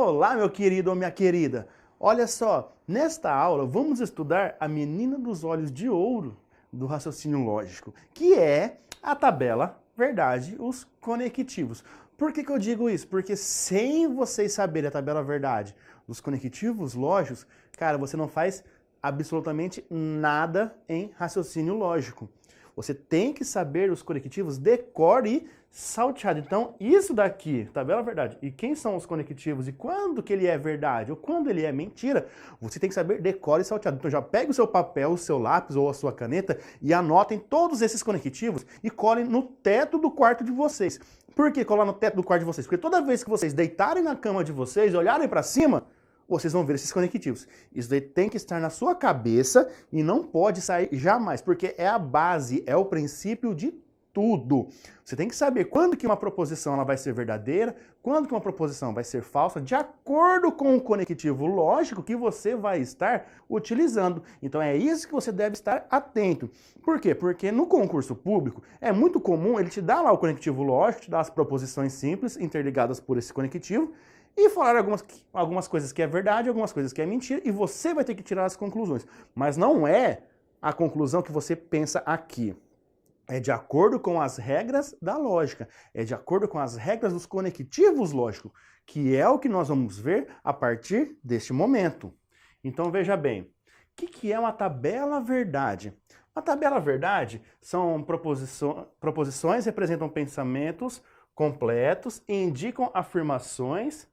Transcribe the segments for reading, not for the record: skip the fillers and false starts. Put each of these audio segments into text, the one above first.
Olá, meu querido ou minha querida. Olha só, nesta aula vamos estudar a menina dos olhos de ouro do raciocínio lógico, que é a tabela verdade, os conectivos. Por que eu digo isso? Porque sem vocês saberem a tabela verdade dos conectivos lógicos, cara, você não faz absolutamente nada em raciocínio lógico. Você tem que saber os conectivos de cor e salteado. Então, isso daqui, tabela verdade, e quem são os conectivos e quando que ele é verdade ou quando ele é mentira, você tem que saber de cor e salteado. Então já pegue o seu papel, o seu lápis ou a sua caneta e anotem todos esses conectivos e colhem no teto do quarto de vocês. Por que colar no teto do quarto de vocês? Porque toda vez que vocês deitarem na cama de vocês e olharem para cima, vocês vão ver esses conectivos. Isso daí tem que estar na sua cabeça e não pode sair jamais, porque é a base, é o princípio de tudo. Você tem que saber quando que uma proposição ela vai ser verdadeira, quando que uma proposição vai ser falsa, de acordo com o conectivo lógico que você vai estar utilizando. Então é isso que você deve estar atento. Por quê? Porque no concurso público é muito comum ele te dar lá o conectivo lógico, te dar as proposições simples interligadas por esse conectivo, e falar algumas coisas que é verdade, algumas coisas que é mentira, e você vai ter que tirar as conclusões. Mas não é a conclusão que você pensa aqui. É de acordo com as regras da lógica, é de acordo com as regras dos conectivos lógicos, que é o que nós vamos ver a partir deste momento. Então veja bem, o que é uma tabela verdade? Uma tabela verdade são proposições, representam pensamentos completos e indicam afirmações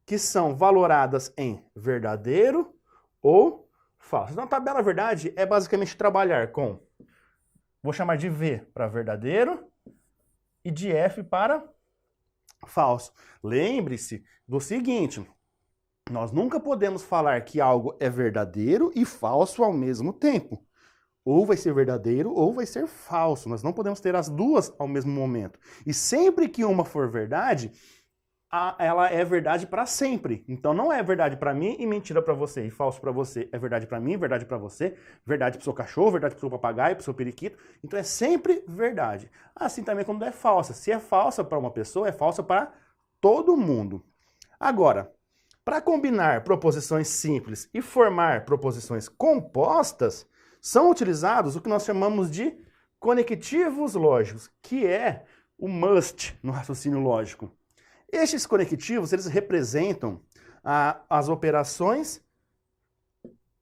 que são valoradas em verdadeiro ou falso. Então, a tabela verdade é basicamente trabalhar com, vou chamar de V para verdadeiro e de F para falso. Lembre-se do seguinte, nós nunca podemos falar que algo é verdadeiro e falso ao mesmo tempo. Ou vai ser verdadeiro ou vai ser falso. Nós não podemos ter as duas ao mesmo momento. E sempre que uma for verdade, ela é verdade para sempre. Então não é verdade para mim e mentira para você, e falso para você. É verdade para mim, verdade para você, verdade para o seu cachorro, verdade para o seu papagaio, para o seu periquito. Então é sempre verdade. Assim também quando é falsa. Se é falsa para uma pessoa, é falsa para todo mundo. Agora, para combinar proposições simples e formar proposições compostas, são utilizados o que nós chamamos de conectivos lógicos, que é o must no raciocínio lógico. Estes conectivos, eles representam as operações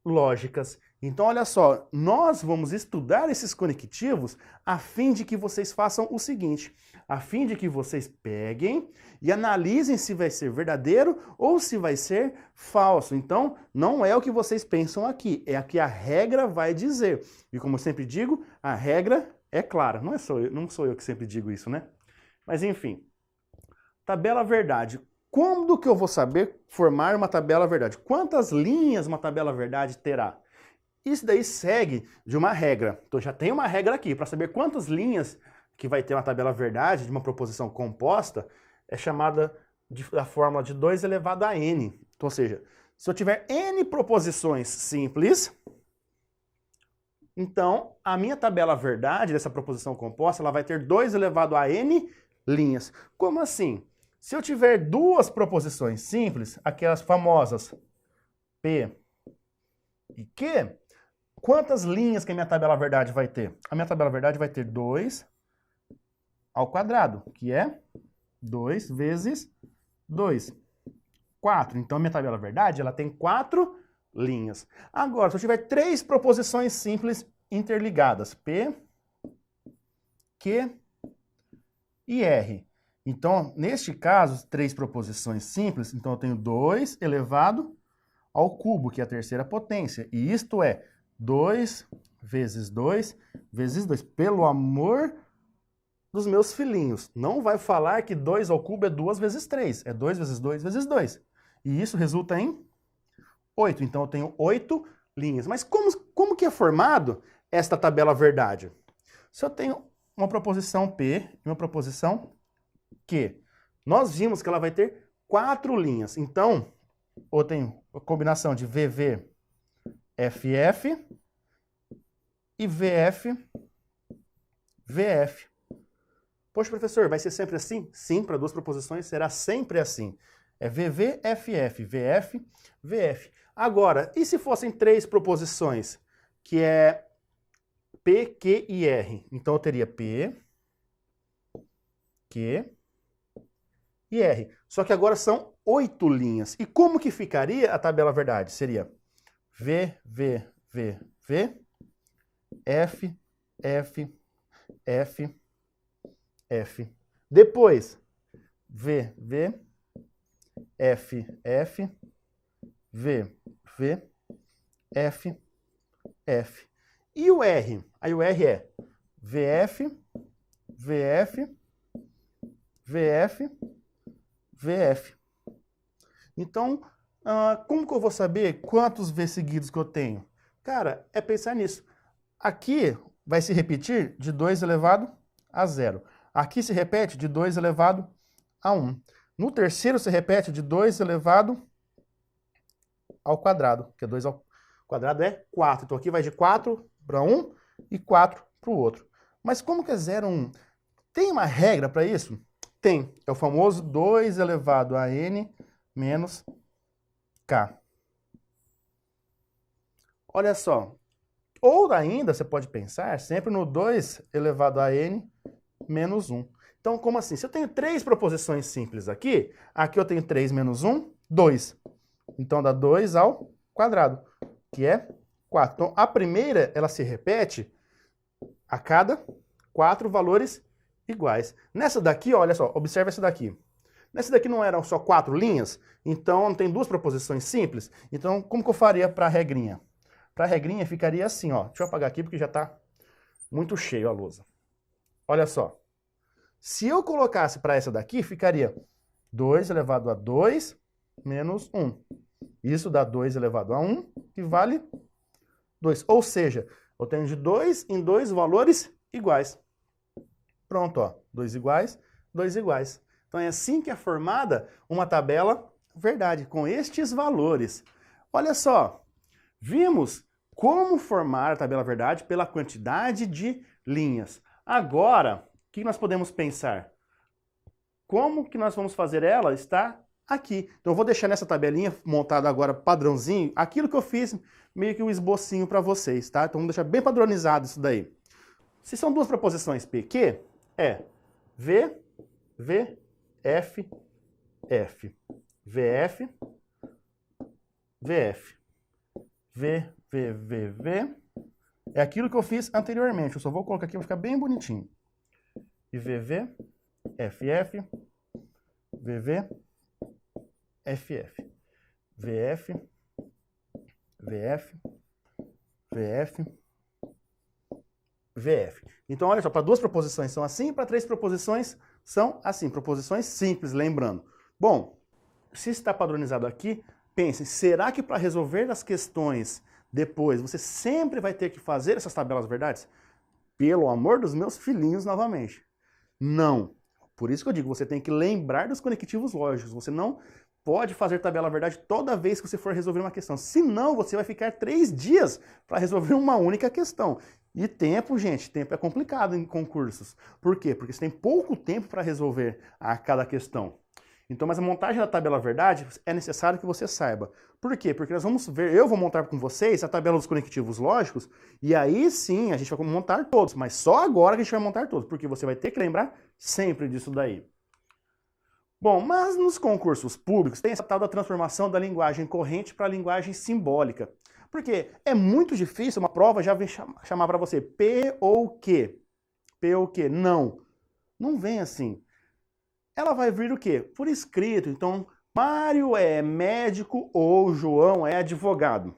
lógicas. Então, olha só, nós vamos estudar esses conectivos a fim de que vocês façam o seguinte, a fim de que vocês peguem e analisem se vai ser verdadeiro ou se vai ser falso. Então, não é o que vocês pensam aqui, é o que a regra vai dizer. E como eu sempre digo, a regra é clara. Não sou eu que sempre digo isso, né? Mas enfim. Tabela verdade. Quando que eu vou saber formar uma tabela verdade? Quantas linhas uma tabela verdade terá? Isso daí segue de uma regra. Então já tem uma regra aqui. Para saber quantas linhas que vai ter uma tabela verdade de uma proposição composta, é chamada da fórmula de 2 elevado a n. Então, ou seja, se eu tiver n proposições simples, então a minha tabela verdade dessa proposição composta ela vai ter 2 elevado a n linhas. Como assim? Se eu tiver duas proposições simples, aquelas famosas P e Q, quantas linhas que a minha tabela verdade vai ter? A minha tabela verdade vai ter 2 ao quadrado, que é 2 vezes 2, 4. Então, a minha tabela verdade ela tem 4 linhas. Agora, se eu tiver 3 proposições simples interligadas, P, Q e R, então, neste caso, 3 proposições simples, então eu tenho 2 elevado ao cubo, que é a terceira potência. E isto é 2 vezes 2 vezes 2. Pelo amor dos meus filhinhos, não vai falar que 2 ao cubo é 2 vezes 3. É 2 vezes 2 vezes 2. E isso resulta em 8. Então, eu tenho 8 linhas. Mas como que é formado esta tabela verdade? Se eu tenho uma proposição P e uma proposição Q, nós vimos que ela vai ter 4 linhas. Então, eu tenho a combinação de VV, FF e VF, VF. Poxa, professor, vai ser sempre assim? Sim, para duas proposições será sempre assim. É VV, FF, VF, VF. Agora, e se fossem três proposições, que é P, Q e R? Então eu teria P, Q e R. Só que agora são 8 linhas. E como que ficaria a tabela verdade? Seria V, V, V, V, F, F, F, F. Depois, V, V, F, F, V, V, F, F. E o R? Aí o R é VF, VF, VF, VF. Então, como que eu vou saber quantos V seguidos que eu tenho? Cara, é pensar nisso. Aqui vai se repetir de 2 elevado a 0. Aqui se repete de 2 elevado a 1. No terceiro se repete de 2 elevado ao quadrado, porque 2 ao quadrado é 4. Então aqui vai de 4 para 1 e 4 para o outro. Mas como que é 0, 1? Tem uma regra para isso? Tem. É o famoso 2 elevado a n menos k. Olha só. Ou ainda você pode pensar sempre no 2 elevado a n menos 1. Então, como assim? Se eu tenho três proposições simples aqui, aqui eu tenho 3 menos 1, 2. Então dá 2 ao quadrado, que é 4. Então, a primeira, ela se repete a cada 4 valores iguais. Nessa daqui, olha só, observa essa daqui. Nessa daqui não eram só 4 linhas, então tem duas proposições simples. Então, como que eu faria para a regrinha? Para a regrinha ficaria assim, ó. Deixa eu apagar aqui porque já está muito cheio a lousa. Olha só. Se eu colocasse para essa daqui, ficaria 2 elevado a 2 menos 1. Isso dá 2 elevado a 1, que vale 2. Ou seja, eu tenho de 2 em 2 valores iguais. Pronto, ó. 2 iguais, 2 iguais. Então é assim que é formada uma tabela verdade, com estes valores. Olha só, vimos como formar a tabela verdade pela quantidade de linhas. Agora, o que nós podemos pensar? Como que nós vamos fazer ela? Está aqui. Então eu vou deixar nessa tabelinha montada agora padrãozinho, aquilo que eu fiz, meio que um esbocinho para vocês, tá? Então vamos deixar bem padronizado isso daí. Se são duas proposições P, Q, é V, V, F, F, VF, VF, V, V, V, V. É aquilo que eu fiz anteriormente. Eu só vou colocar aqui, vai ficar bem bonitinho. E VV, FF, VV, FF, VF, VF, VF, VF. Então, olha só, para duas proposições são assim, para três proposições são assim. Proposições simples, lembrando. Bom, se está padronizado aqui, pense, será que para resolver as questões depois, você sempre vai ter que fazer essas tabelas verdades? Pelo amor dos meus filhinhos, novamente. Não. Por isso que eu digo, você tem que lembrar dos conectivos lógicos. Você não pode fazer tabela verdade toda vez que você for resolver uma questão. Senão, você vai ficar 3 dias para resolver uma única questão. E tempo, gente, tempo é complicado em concursos. Por quê? Porque você tem pouco tempo para resolver a cada questão. Então, mas a montagem da tabela verdade é necessário que você saiba. Por quê? Porque nós vamos ver, eu vou montar com vocês a tabela dos conectivos lógicos, e aí sim a gente vai montar todos, mas só agora que a gente vai montar todos, porque você vai ter que lembrar sempre disso daí. Bom, mas nos concursos públicos tem essa tal da transformação da linguagem corrente para a linguagem simbólica. Porque é muito difícil, uma prova já vem chamar para você P ou Q. P ou Q. Não. Não vem assim. Ela vai vir o quê? Por escrito. Então, Mário é médico ou João é advogado.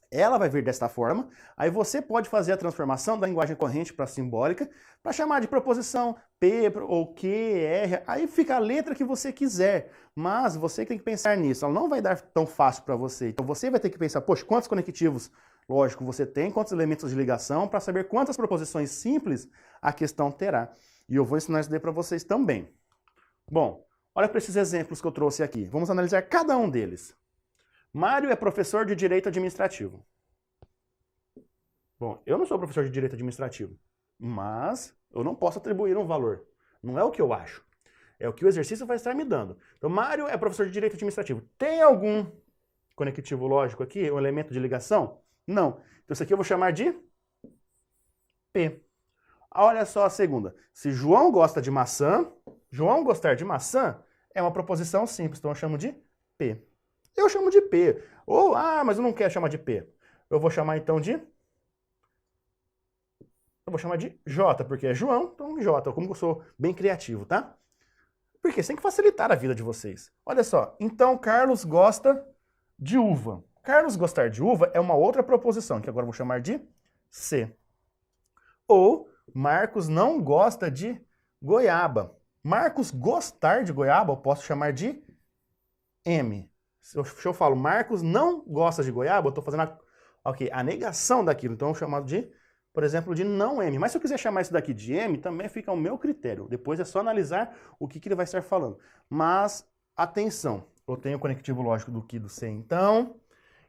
Ela vai vir desta forma. Aí você pode fazer a transformação da linguagem corrente para simbólica, para chamar de proposição P ou Q, R. Aí fica a letra que você quiser. Mas você tem que pensar nisso. Ela não vai dar tão fácil para você. Então você vai ter que pensar, poxa, quantos conectivos lógicos você tem, quantos elementos de ligação, para saber quantas proposições simples a questão terá. E eu vou ensinar isso daí para vocês também. Bom, olha para esses exemplos que eu trouxe aqui. Vamos analisar cada um deles. Mário é professor de Direito Administrativo. Bom, eu não sou professor de Direito Administrativo, mas eu não posso atribuir um valor. Não é o que eu acho. É o que o exercício vai estar me dando. Então, Mário é professor de Direito Administrativo. Tem algum conectivo lógico aqui, um elemento de ligação? Não. Então, isso aqui eu vou chamar de P. Olha só a segunda. Se João gosta de maçã, João gostar de maçã é uma proposição simples, então eu chamo de P. Eu chamo de P. Ou, mas eu não quero chamar de P. Eu vou chamar então de... Eu vou chamar de J, porque é João, então J, como eu sou bem criativo, tá? Porque isso tem que facilitar a vida de vocês. Olha só, então Carlos gosta de uva. Carlos gostar de uva é uma outra proposição, que agora eu vou chamar de C. Ou Marcos não gosta de goiaba. Marcos gostar de goiaba eu posso chamar de M. Se eu falo Marcos não gosta de goiaba, eu estou fazendo a negação daquilo. Então eu chamo de, por exemplo, de não M. Mas se eu quiser chamar isso daqui de M, também fica ao meu critério. Depois é só analisar o que ele vai estar falando. Mas, atenção, eu tenho o conectivo lógico do que do C, então.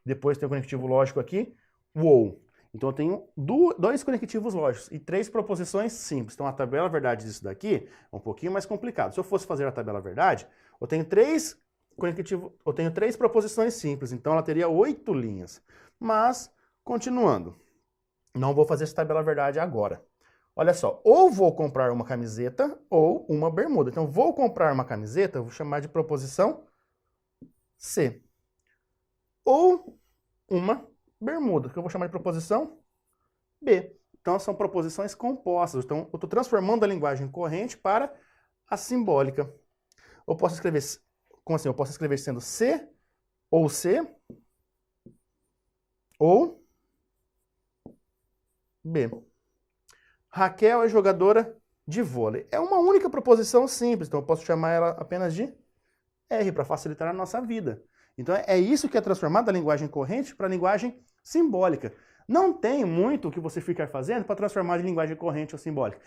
Depois tem o conectivo lógico aqui, o ou. Então eu tenho dois conectivos lógicos e 3 proposições simples. Então a tabela verdade disso daqui é um pouquinho mais complicado. Se eu fosse fazer a tabela verdade, eu tenho 3 proposições simples, então ela teria 8 linhas. Mas, continuando, não vou fazer essa tabela verdade agora. Olha só, ou vou comprar uma camiseta ou uma bermuda. Então vou comprar uma camiseta, eu vou chamar de proposição C. Ou uma bermuda, que eu vou chamar de proposição B. Então são proposições compostas. Então eu estou transformando a linguagem corrente para a simbólica. Eu posso escrever, como assim? Eu posso escrever sendo C ou B. Raquel é jogadora de vôlei. É uma única proposição simples, então eu posso chamar ela apenas de R para facilitar a nossa vida. Então é isso que é transformar da linguagem corrente para a linguagem simbólica. Não tem muito o que você ficar fazendo para transformar de linguagem corrente ou simbólica.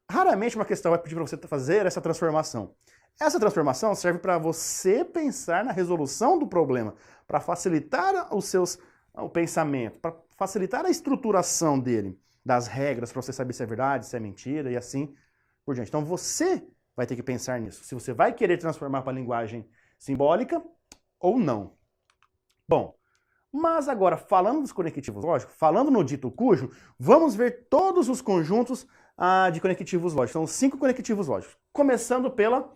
Raramente uma questão vai pedir para você fazer essa transformação. Essa transformação serve para você pensar na resolução do problema, para facilitar o pensamento, para facilitar a estruturação dele, das regras, para você saber se é verdade, se é mentira e assim por diante. Então você vai ter que pensar nisso, se você vai querer transformar para a linguagem simbólica ou não. Bom, mas agora, falando dos conectivos lógicos, falando no dito cujo, vamos ver todos os conjuntos de conectivos lógicos. São 5 conectivos lógicos. Começando pela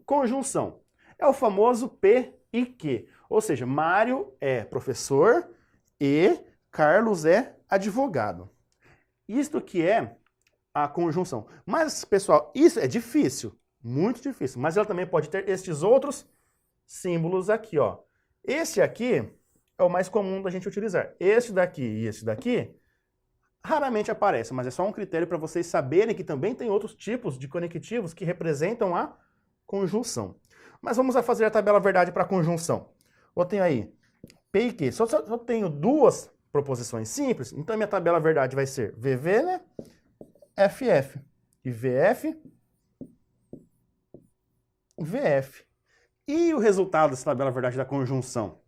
conjunção. É o famoso P e Q. Ou seja, Mário é professor e Carlos é advogado. Isto que é a conjunção. Mas, pessoal, isso é difícil, muito difícil. Mas ela também pode ter estes outros símbolos aqui, ó. Esse aqui é o mais comum da gente utilizar. Esse daqui e esse daqui raramente aparecem, mas é só um critério para vocês saberem que também tem outros tipos de conectivos que representam a conjunção. Mas vamos fazer a tabela verdade para a conjunção. Eu tenho aí P e Q. Só tenho 2 proposições simples, então minha tabela verdade vai ser VV, né? FF. E VF, VF. E o resultado dessa tabela verdade da conjunção?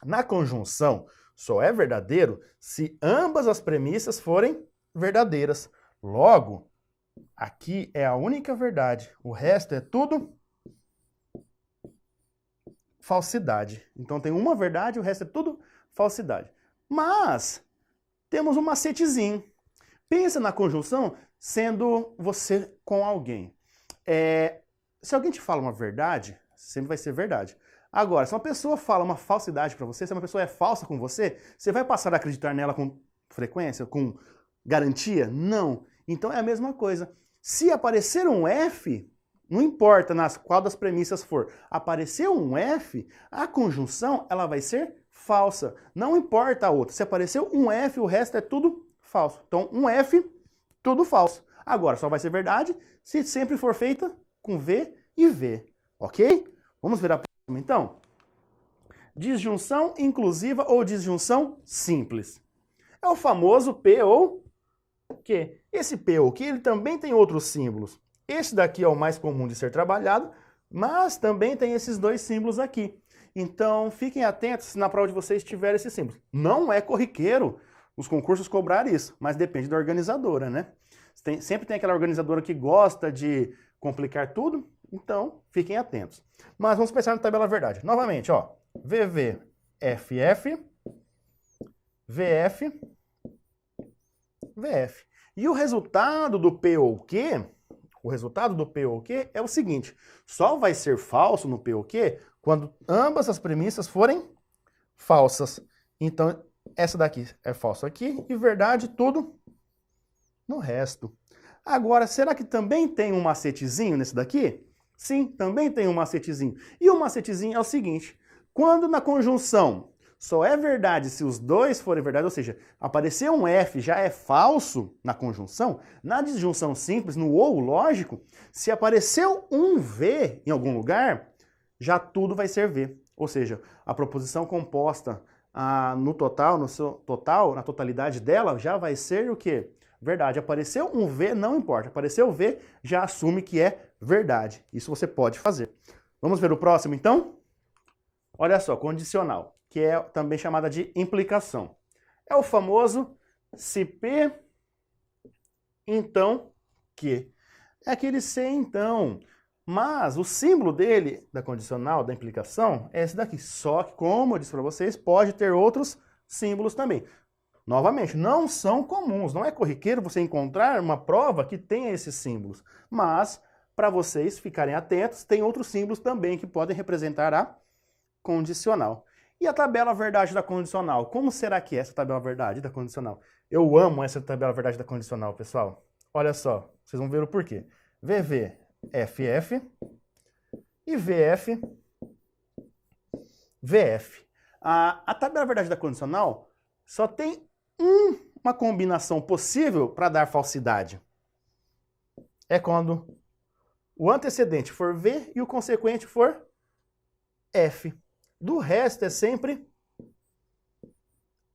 Na conjunção, só é verdadeiro se ambas as premissas forem verdadeiras. Logo, aqui é a única verdade. O resto é tudo falsidade. Então tem uma verdade, o resto é tudo falsidade. Mas temos um macetezinho. Pensa na conjunção sendo você com alguém. Se alguém te fala uma verdade, sempre vai ser verdade. Agora, se uma pessoa fala uma falsidade para você, se uma pessoa é falsa com você, você vai passar a acreditar nela com frequência, com garantia? Não. Então é a mesma coisa. Se aparecer um F, não importa qual das premissas for, aparecer um F, a conjunção ela vai ser falsa. Não importa a outra. Se apareceu um F, o resto é tudo falso. Então, um F, tudo falso. Agora, só vai ser verdade se sempre for feita com V e V. Ok? Vamos ver a próxima, então? Disjunção inclusiva ou disjunção simples. É o famoso P ou Q. Esse P ou Q, ele também tem outros símbolos. Esse daqui é o mais comum de ser trabalhado, mas também tem esses 2 símbolos aqui. Então, fiquem atentos se na prova de vocês tiver esses símbolos. Não é corriqueiro os concursos cobrar isso, mas depende da organizadora, né? Sempre tem aquela organizadora que gosta de complicar tudo, Então, fiquem atentos. Mas vamos pensar na tabela verdade. Novamente, ó, VV, FF, VF, VF. E o resultado do P ou Q, é o seguinte, só vai ser falso no P ou Q quando ambas as premissas forem falsas. Então, essa daqui é falso aqui e verdade tudo no resto. Agora, será que também tem um macetezinho nesse daqui? Sim, também tem um macetezinho. E o macetezinho é o seguinte, quando na conjunção só é verdade se os dois forem verdade, ou seja, aparecer um F já é falso na conjunção, na disjunção simples, no ou lógico, se apareceu um V em algum lugar, já tudo vai ser V. Ou seja, a proposição composta no total, na totalidade dela, já vai ser o quê? Verdade. Apareceu um V, não importa. Apareceu o V, já assume que é verdade. Isso você pode fazer. Vamos ver o próximo, então? Olha só, condicional, que é também chamada de implicação. É o famoso se P, então que. É aquele se então. Mas o símbolo dele, da condicional, da implicação, é esse daqui. Só que, como eu disse para vocês, pode ter outros símbolos também. Novamente, não são comuns, não é corriqueiro você encontrar uma prova que tenha esses símbolos. Mas, para vocês ficarem atentos, tem outros símbolos também que podem representar a condicional. E a tabela verdade da condicional? Como será que é essa tabela verdade da condicional? Eu amo essa tabela verdade da condicional, pessoal. Olha só, vocês vão ver o porquê. VV, FF e VF, VF. A tabela verdade da condicional só tem uma combinação possível para dar falsidade. É quando o antecedente for V e o consequente for F. Do resto é sempre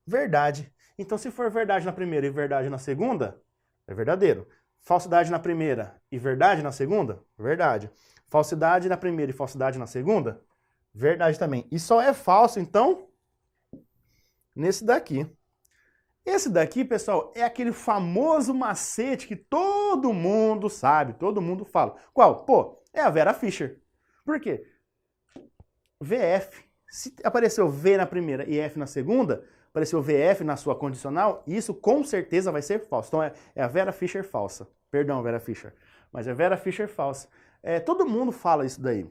verdade. Então, se for verdade na primeira e verdade na segunda, é verdadeiro. Falsidade na primeira e verdade na segunda, verdade. Falsidade na primeira e falsidade na segunda, verdade também. E só é falso, então, nesse daqui. Esse daqui, pessoal, é aquele famoso macete que todo mundo sabe, todo mundo fala. Qual? Pô, é a Vera Fischer. Por quê? VF. Se apareceu V na primeira e F na segunda, apareceu VF na sua condicional, isso com certeza vai ser falso. Então é a Vera Fischer falsa. Perdão, Vera Fischer. Mas é Vera Fischer falsa. Todo mundo fala isso daí.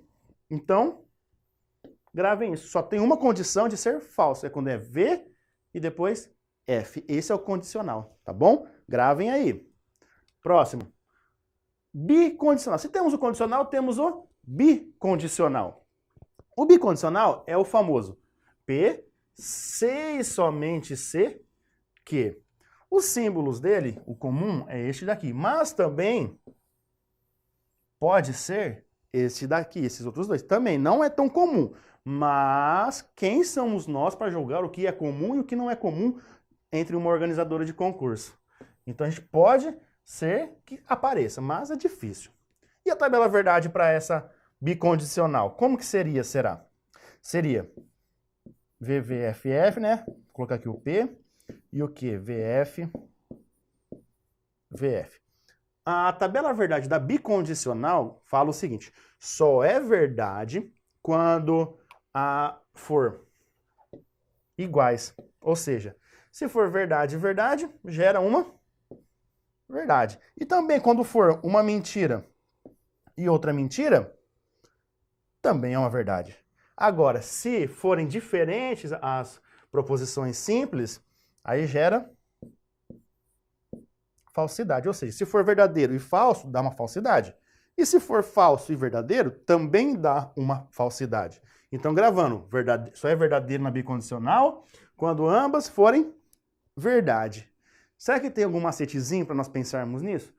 Então, gravem isso. Só tem uma condição de ser falso. É quando é V e depois F. Esse é o condicional, tá bom? Gravem aí. Próximo. Bicondicional. Se temos o condicional, temos o bicondicional. O bicondicional é o famoso P, se e somente se, que. Os símbolos dele, o comum é este daqui, mas também pode ser este daqui, esses outros dois. Também não é tão comum, mas quem somos nós para julgar o que é comum e o que não é comum entre uma organizadora de concurso? Então a gente pode ser que apareça, mas é difícil. E a tabela verdade para essa bicondicional, como que seria, será? Seria VVFF, né? Vou colocar aqui o P e o Q? VF, VF. A tabela verdade da bicondicional fala o seguinte, só é verdade quando for iguais. Ou seja, se for verdade, verdade, gera uma verdade. E também quando for uma mentira e outra mentira, também é uma verdade. Agora, se forem diferentes as proposições simples, aí gera falsidade. Ou seja, se for verdadeiro e falso, dá uma falsidade. E se for falso e verdadeiro, também dá uma falsidade. Então, gravando, só é verdadeiro na bicondicional quando ambas forem verdade. Será que tem algum macetezinho para nós pensarmos nisso?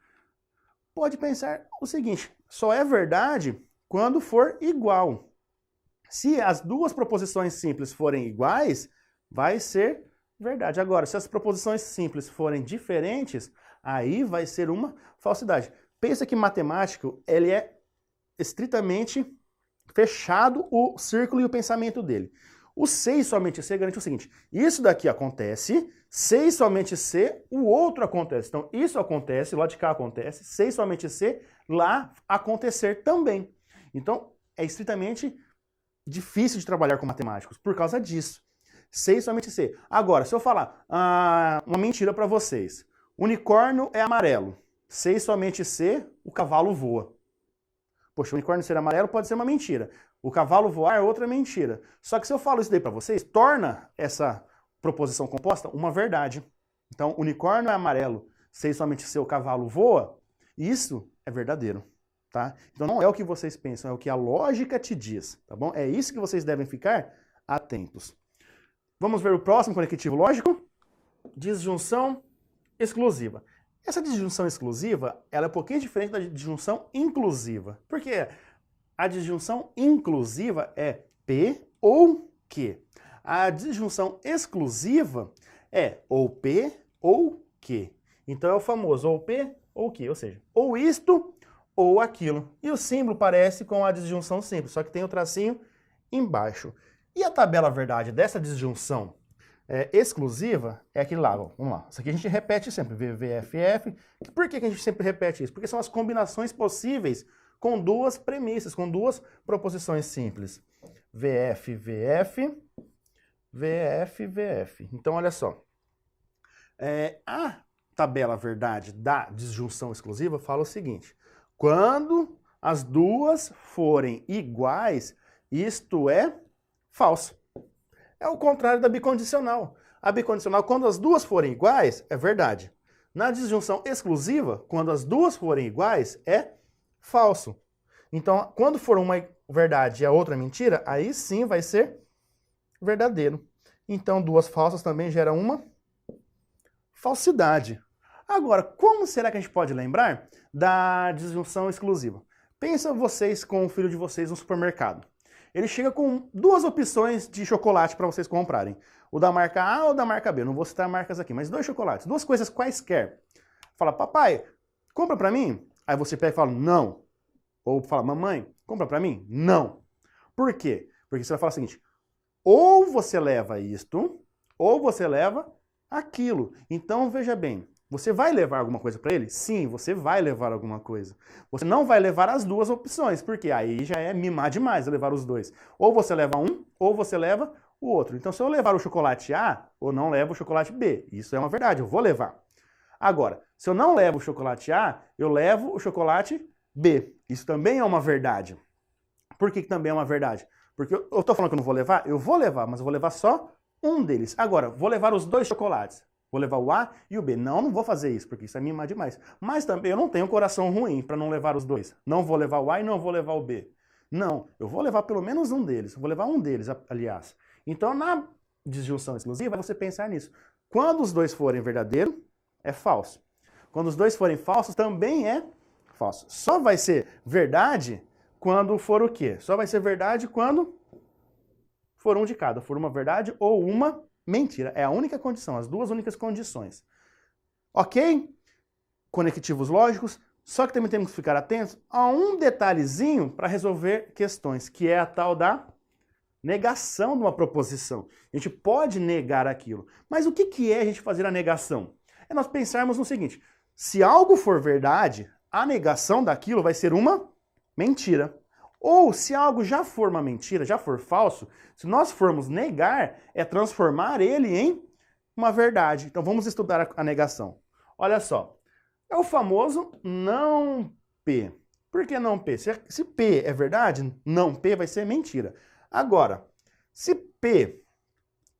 Pode pensar o seguinte, só é verdade quando for igual. Se as duas proposições simples forem iguais, vai ser verdade. Agora, se as proposições simples forem diferentes, aí vai ser uma falsidade. Pensa que matemático, ele é estritamente fechado o círculo e o pensamento dele. O se e somente se garante o seguinte, isso daqui acontece, se e somente se, o outro acontece. Então, isso acontece, lá de cá acontece, se e somente se, lá acontecer também. Então, é estritamente difícil de trabalhar com matemáticos por causa disso. C e somente C. Agora, se eu falar uma mentira para vocês. Unicórnio é amarelo. C e somente C, o cavalo voa. Poxa, o unicórnio ser amarelo pode ser uma mentira. O cavalo voar é outra mentira. Só que se eu falo isso daí para vocês, torna essa proposição composta uma verdade. Então, unicórnio é amarelo, C e somente C, o cavalo voa. Isso é verdadeiro. Tá? Então não é o que vocês pensam, é o que a lógica te diz, tá bom? É isso que vocês devem ficar atentos. Vamos ver o próximo conectivo lógico? Disjunção exclusiva. Essa disjunção exclusiva, ela é um pouquinho diferente da disjunção inclusiva. Por quê? A disjunção inclusiva é P ou Q. A disjunção exclusiva é ou P ou Q. Então é o famoso ou P ou Q, ou seja, ou isto ou aquilo. E o símbolo parece com a disjunção simples, só que tem o tracinho embaixo. E a tabela verdade dessa disjunção exclusiva é aquele lá, ó. Vamos lá. Isso aqui a gente repete sempre, VVFF. Por que a gente sempre repete isso? Porque são as combinações possíveis com duas premissas, com duas proposições simples. VF, VF, VF, VF. Então, olha só. A tabela verdade da disjunção exclusiva fala o seguinte: quando as duas forem iguais, isto é falso. É o contrário da bicondicional. A bicondicional, quando as duas forem iguais, é verdade. Na disjunção exclusiva, quando as duas forem iguais, é falso. Então, quando for uma verdade e a outra mentira, aí sim vai ser verdadeiro. Então, duas falsas também geram uma falsidade. Agora, como será que a gente pode lembrar da disjunção exclusiva? Pensa vocês com o filho de vocês no supermercado. Ele chega com duas opções de chocolate para vocês comprarem. O da marca A ou da marca B. Não vou citar marcas aqui, mas dois chocolates. Duas coisas quaisquer. Fala, papai, compra para mim? Aí você pega e fala, não. Ou fala, mamãe, compra para mim? Não. Por quê? Porque você vai falar o seguinte, ou você leva isto, ou você leva aquilo. Então, veja bem, você vai levar alguma coisa para ele? Sim, você vai levar alguma coisa. Você não vai levar as duas opções, porque aí já é mimar demais levar os dois. Ou você leva um, ou você leva o outro. Então, se eu levar o chocolate A, ou não levo o chocolate B, isso é uma verdade, eu vou levar. Agora, se eu não levo o chocolate A, eu levo o chocolate B. Isso também é uma verdade. Por que também é uma verdade? Porque eu estou falando que eu não vou levar? Eu vou levar, mas eu vou levar só um deles. Agora, vou levar os dois chocolates. Vou levar o A e o B. Não, não vou fazer isso, porque isso é mimar demais. Mas também eu não tenho um coração ruim para não levar os dois. Não vou levar o A e não vou levar o B. Não, eu vou levar pelo menos um deles. Vou levar um deles, aliás. Então, na disjunção exclusiva, você pensar nisso. Quando os dois forem verdadeiro, é falso. Quando os dois forem falsos, também é falso. Só vai ser verdade quando for o quê? Só vai ser verdade quando for um de cada. For uma verdade ou uma mentira. É a única condição, as duas únicas condições. Ok? Conectivos lógicos. Só que também temos que ficar atentos a um detalhezinho para resolver questões, que é a tal da negação de uma proposição. A gente pode negar aquilo. Mas o que é a gente fazer a negação? É nós pensarmos no seguinte, se algo for verdade, a negação daquilo vai ser uma mentira. Ou se algo já for uma mentira, já for falso, se nós formos negar, é transformar ele em uma verdade. Então vamos estudar a negação. Olha só, é o famoso não P. Por que não P? Se P é verdade, não P vai ser mentira. Agora, se P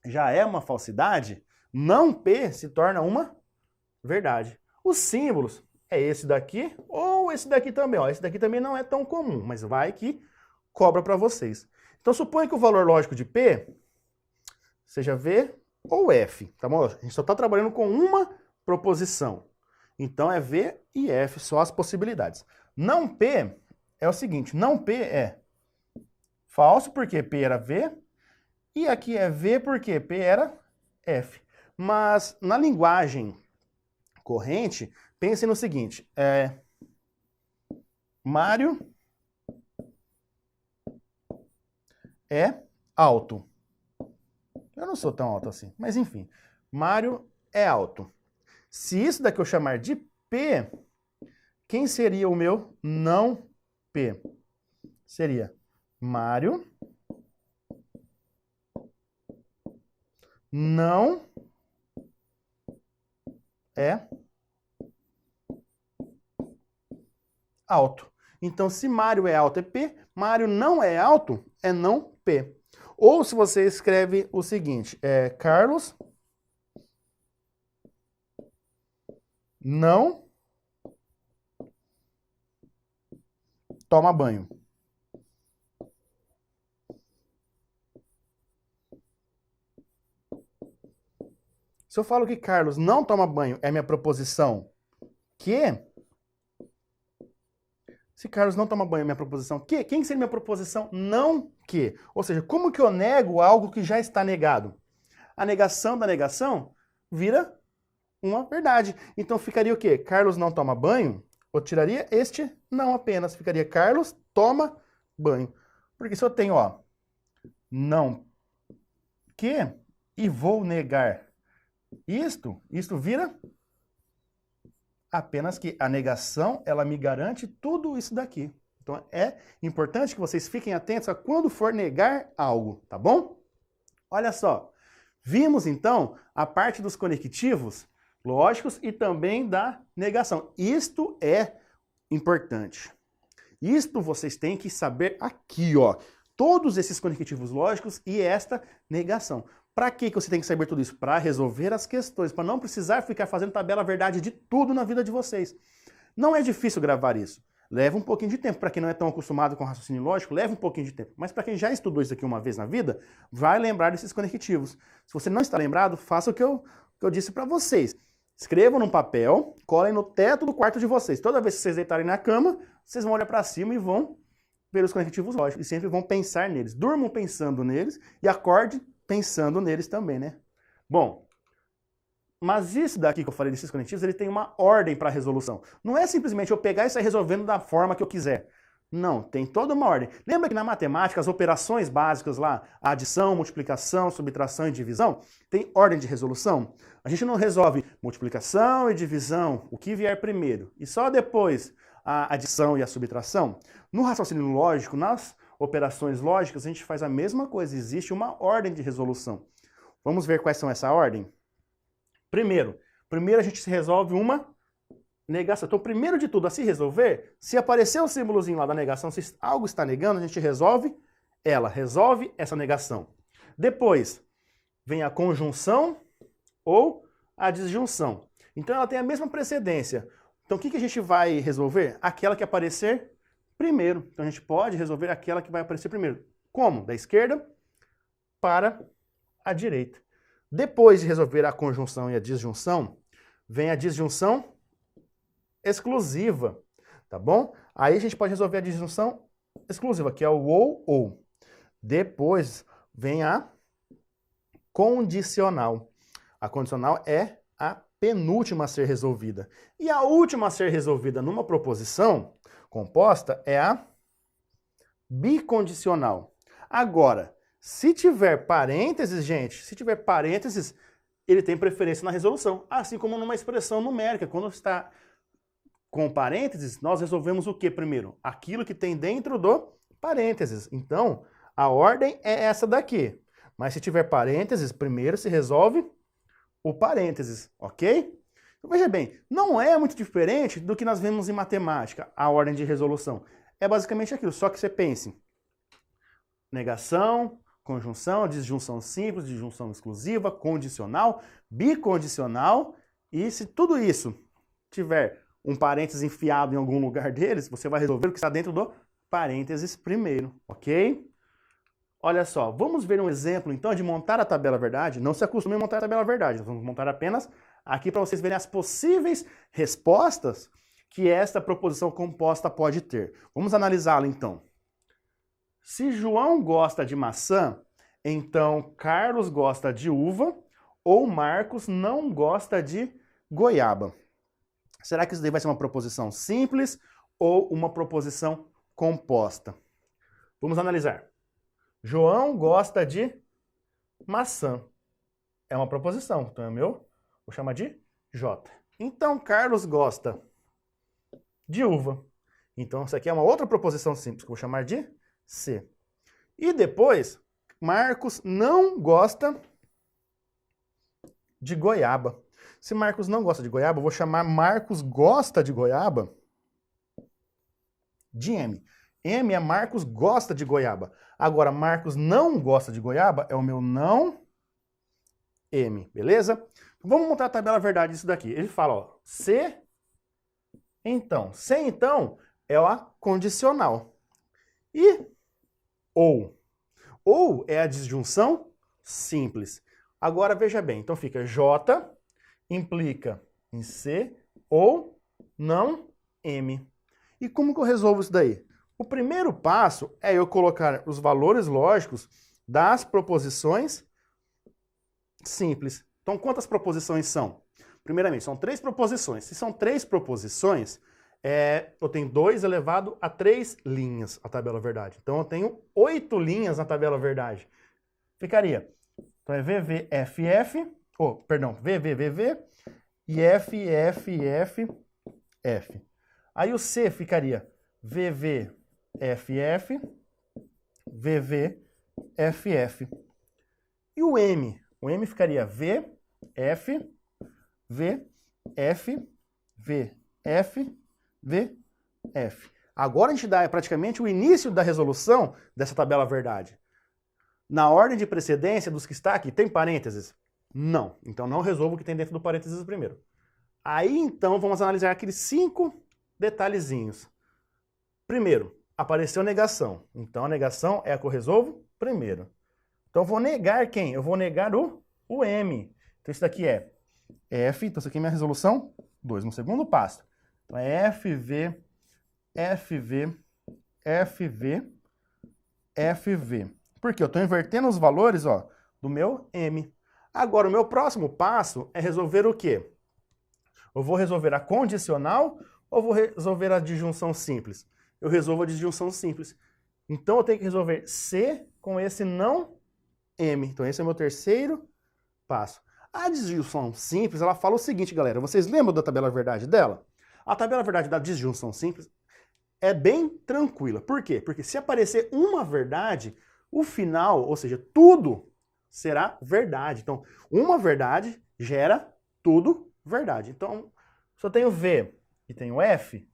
já é uma falsidade, não P se torna uma verdade. Os símbolos é esse daqui ou esse daqui também. Ó, esse daqui também não é tão comum, mas vai que cobra para vocês. Então suponha que o valor lógico de P seja V ou F, tá bom? A gente só está trabalhando com uma proposição. Então é V e F, só as possibilidades. Não P é o seguinte, não P é falso porque P era V, e aqui é V porque P era F. Mas na linguagem corrente, pense no seguinte, Mário é alto. Eu não sou tão alto assim, mas enfim, Mário é alto. Se isso daqui eu chamar de P, quem seria o meu não P? seria Mário não é alto. Então, se Mário é alto é P, Mário não é alto é não P. Ou se você escreve o seguinte, Carlos não toma banho. Se eu falo que Carlos não toma banho é minha proposição que... Se Carlos não toma banho é minha proposição que... Quem seria minha proposição não que? Ou seja, como que eu nego algo que já está negado? A negação da negação vira uma verdade. Então ficaria o quê? Carlos não toma banho? Eu tiraria este não apenas. Ficaria Carlos toma banho. Porque se eu tenho, ó, não que e vou negar isto vira apenas que a negação, ela me garante tudo isso daqui. Então é importante que vocês fiquem atentos a quando for negar algo, tá bom? Olha só, vimos então a parte dos conectivos lógicos e também da negação. Isto é importante. Isto vocês têm que saber aqui, ó. Todos esses conectivos lógicos e esta negação. Para que você tem que saber tudo isso? Para resolver as questões, para não precisar ficar fazendo tabela verdade de tudo na vida de vocês. Não é difícil gravar isso. Leva um pouquinho de tempo. Para quem não é tão acostumado com raciocínio lógico, leva um pouquinho de tempo. Mas para quem já estudou isso aqui uma vez na vida, vai lembrar desses conectivos. Se você não está lembrado, faça o que eu disse para vocês. Escrevam num papel, colhem no teto do quarto de vocês. Toda vez que vocês deitarem na cama, vocês vão olhar para cima e vão ver os conectivos lógicos. E sempre vão pensar neles. Durmam pensando neles e acordem pensando neles também, né? Bom, mas isso daqui que eu falei desses conectivos, ele tem uma ordem para a resolução. Não é simplesmente eu pegar e sair resolvendo da forma que eu quiser. Não, tem toda uma ordem. Lembra que na matemática, as operações básicas lá, adição, multiplicação, subtração e divisão, tem ordem de resolução? A gente não resolve multiplicação e divisão, o que vier primeiro, e só depois a adição e a subtração. No raciocínio lógico, nas operações lógicas, a gente faz a mesma coisa, existe uma ordem de resolução. Vamos ver quais são essa ordem? Primeiro a gente resolve uma negação. Então, primeiro de tudo, a se resolver, se aparecer o símbolozinho lá da negação, se algo está negando, a gente resolve essa negação. Depois, vem a conjunção ou a disjunção. Então, ela tem a mesma precedência. Então, o que a gente vai resolver? Aquela que aparecer primeiro. Então, a gente pode resolver aquela que vai aparecer primeiro. Como? Da esquerda para a direita. Depois de resolver a conjunção e a disjunção, vem a disjunção exclusiva, tá bom? Aí a gente pode resolver a disjunção exclusiva, que é o ou. Depois vem a condicional. A condicional é a penúltima a ser resolvida. E a última a ser resolvida numa proposição composta é a bicondicional. Agora, se tiver parênteses, gente, ele tem preferência na resolução. Assim como numa expressão numérica. Quando está com parênteses, nós resolvemos o que primeiro? Aquilo que tem dentro do parênteses. Então, a ordem é essa daqui. Mas se tiver parênteses, primeiro se resolve o parênteses, ok? Então, veja bem, não é muito diferente do que nós vemos em matemática, a ordem de resolução. É basicamente aquilo, só que você pense. Negação, conjunção, disjunção simples, disjunção exclusiva, condicional, bicondicional, e se tudo isso tiver um parênteses enfiado em algum lugar deles, você vai resolver o que está dentro do parênteses primeiro, ok? Olha só, vamos ver um exemplo então de montar a tabela verdade. Não se acostume a montar a tabela verdade, nós vamos montar apenas aqui para vocês verem as possíveis respostas que esta proposição composta pode ter. Vamos analisá-la então. Se João gosta de maçã, então Carlos gosta de uva ou Marcos não gosta de goiaba. Será que isso daí vai ser uma proposição simples ou uma proposição composta? Vamos analisar. João gosta de maçã. É uma proposição, então é meu, vou chamar de J. Então Carlos gosta de uva. Então essa aqui é uma outra proposição simples, que eu vou chamar de C. E depois, Marcos não gosta de goiaba. Se Marcos não gosta de goiaba, eu vou chamar Marcos gosta de goiaba de M. M é Marcos gosta de goiaba. Agora, Marcos não gosta de goiaba é o meu não M, beleza? Vamos montar a tabela verdade disso daqui. Ele fala, ó, C, então. C, então, é a condicional. E ou. Ou é a disjunção simples. Agora, veja bem, então fica J implica em C ou não M. E como que eu resolvo isso daí? O primeiro passo é eu colocar os valores lógicos das proposições simples. Então, quantas proposições são? Primeiramente, são 3 proposições. Se são 3 proposições, eu tenho 2 elevado a 3 linhas, a tabela verdade. Então, eu tenho 8 linhas na tabela verdade. Ficaria, então é VV, FF, VV e FF, F. Aí o C ficaria VV, FF, VV, FF. E o M? O M ficaria V, F, V, F, V, F, V, F. Agora a gente dá praticamente o início da resolução dessa tabela verdade. Na ordem de precedência dos que está aqui, tem parênteses? Não. Então não resolvo o que tem dentro do parênteses primeiro. Aí então vamos analisar aqueles 5 detalhezinhos. Primeiro, apareceu negação. Então a negação é a que eu resolvo primeiro. Então eu vou negar quem? Eu vou negar o M. Então isso daqui é F, então isso aqui é minha resolução 2, no segundo passo. Então é FV, FV, FV, FV. Porque eu estou invertendo os valores, ó, do meu M. Agora o meu próximo passo é resolver o quê? Eu vou resolver a condicional ou vou resolver a disjunção simples? Eu resolvo a disjunção simples. Então eu tenho que resolver C com esse não M. Então esse é o meu terceiro passo. A disjunção simples, ela fala o seguinte, galera. Vocês lembram da tabela verdade dela? A tabela verdade da disjunção simples é bem tranquila. Por quê? Porque se aparecer uma verdade, o final, ou seja, tudo será verdade. Então, uma verdade gera tudo verdade. Então, se eu tenho V e tenho F,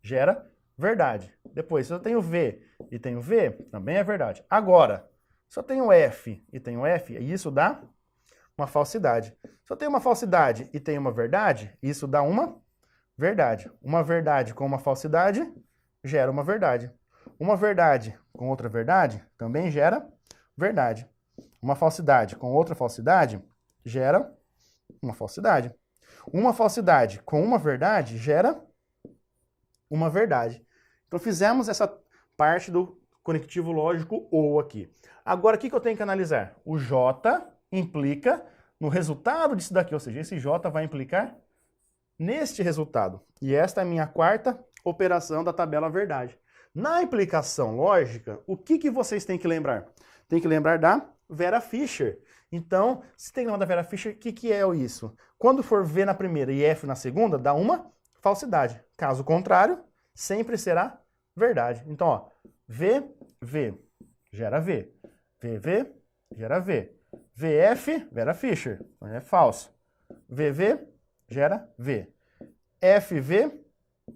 gera verdade. Depois, se eu tenho V e tenho V, também é verdade. Agora, se eu tenho F e tenho F, isso dá uma falsidade. Se eu tenho uma falsidade e tenho uma verdade, isso dá uma verdade. Uma verdade com uma falsidade gera uma verdade. Uma verdade com outra verdade também gera verdade. Uma falsidade com outra falsidade gera uma falsidade. Uma falsidade com uma verdade gera uma verdade. Então fizemos essa parte do conectivo lógico ou aqui. Agora o que eu tenho que analisar? O J implica no resultado disso daqui, ou seja, esse J vai implicar neste resultado. E esta é a minha quarta operação da tabela verdade. Na implicação lógica, o que vocês têm que lembrar? Tem que lembrar da Vera Fischer. Então, se tem que lembrar da Vera Fischer, o que é isso? Quando for V na primeira e F na segunda, dá uma falsidade. Caso contrário, sempre será verdade. Então, ó, V, V, gera V. VV, gera V. VF, Vera Fischer, é falso. VV, gera V. FV,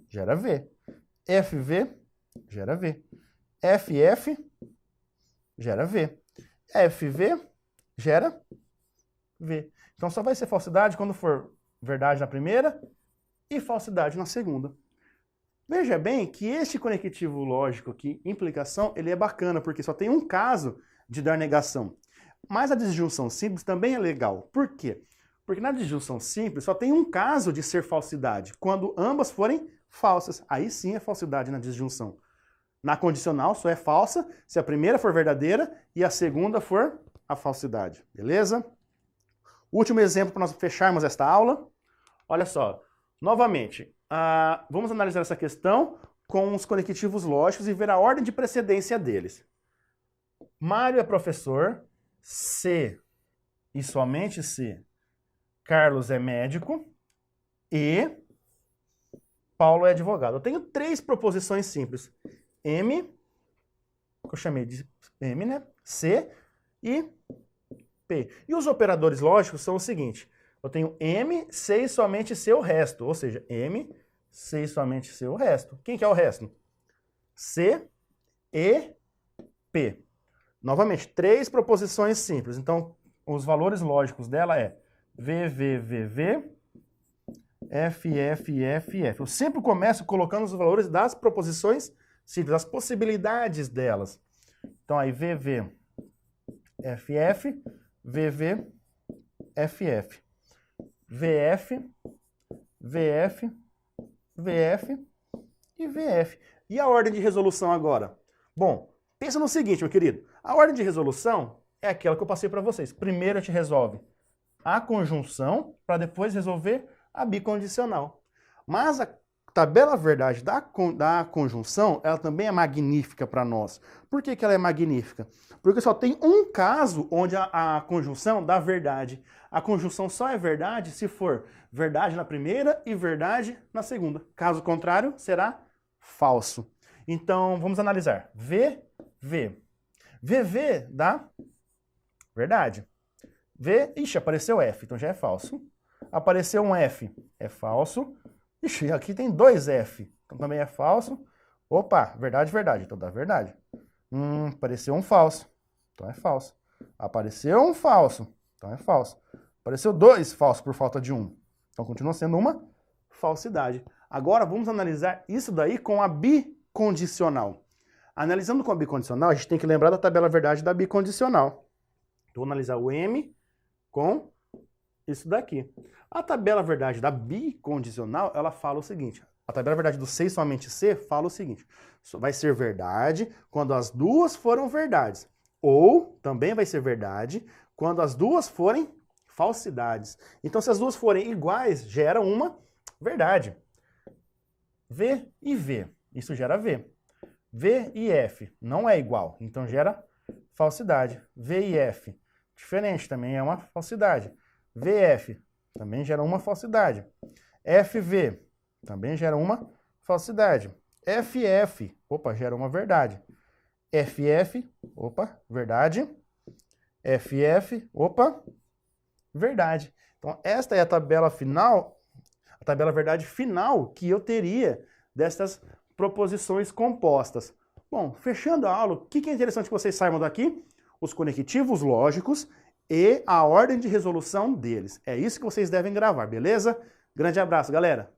gera V. FV, gera V. FF, gera V. FV, gera V. Então só vai ser falsidade quando for verdade na primeira e falsidade na segunda. Veja bem que este conectivo lógico aqui, implicação, ele é bacana, porque só tem um caso de dar negação. Mas a disjunção simples também é legal. Por quê? Porque na disjunção simples só tem um caso de ser falsidade, quando ambas forem falsas. Aí sim é falsidade na disjunção. Na condicional só é falsa se a primeira for verdadeira e a segunda for a falsidade. Beleza? Último exemplo para nós fecharmos esta aula. Olha só. Novamente, vamos analisar essa questão com os conectivos lógicos e ver a ordem de precedência deles. Mário é professor, C e somente C. Carlos é médico e Paulo é advogado. Eu tenho 3 proposições simples. M, que eu eu chamei de M, né? C e P. E os operadores lógicos são o seguinte, eu tenho M, C e somente C o resto, ou seja, M, C e somente C o resto. Quem que é o resto? C e P. Novamente, 3 proposições simples. Então, os valores lógicos dela é V, V, V, V, F, F, F, F. Eu sempre começo colocando os valores das proposições simples, as possibilidades delas. Então, aí, V, V, F, F, V, V, F, F. VF, VF, VF e VF. E a ordem de resolução agora? Bom, pensa no seguinte, meu querido. A ordem de resolução é aquela que eu passei para vocês. Primeiro a gente resolve a conjunção para depois resolver a bicondicional. Mas a tabela verdade da conjunção, ela também é magnífica para nós. Por que ela é magnífica? Porque só tem um caso onde a conjunção dá verdade. A conjunção só é verdade se for verdade na primeira e verdade na segunda. Caso contrário, será falso. Então, vamos analisar. V, V. VV dá verdade. V, ixi, apareceu F, então já é falso. Apareceu um F, é falso. Ixi, aqui tem 2 F, então também é falso. Opa, verdade, verdade, então dá verdade. Apareceu um falso, então é falso. Apareceu um falso, então é falso. Apareceu 2 falsos por falta de 1, então continua sendo uma falsidade. Agora vamos analisar isso daí com a bicondicional. Analisando com a bicondicional, a gente tem que lembrar da tabela verdade da bicondicional. Então, vou analisar o M com isso daqui. A tabela verdade da bicondicional, ela fala o seguinte. A tabela verdade do C e somente C fala o seguinte. Vai ser verdade quando as duas foram verdades. Ou também vai ser verdade quando as duas forem falsidades. Então, se as duas forem iguais, gera uma verdade. V e V. Isso gera V. V e F não é igual, então gera falsidade. V e F, diferente, também é uma falsidade. VF também gera uma falsidade. FV também gera uma falsidade. FF, opa, gera uma verdade. FF, opa, verdade. FF, opa, verdade. Então, esta é a tabela final, a tabela verdade final que eu teria dessas proposições compostas. Bom, fechando a aula, o que é interessante que vocês saibam daqui? Os conectivos lógicos e a ordem de resolução deles. É isso que vocês devem gravar, beleza? Grande abraço, galera!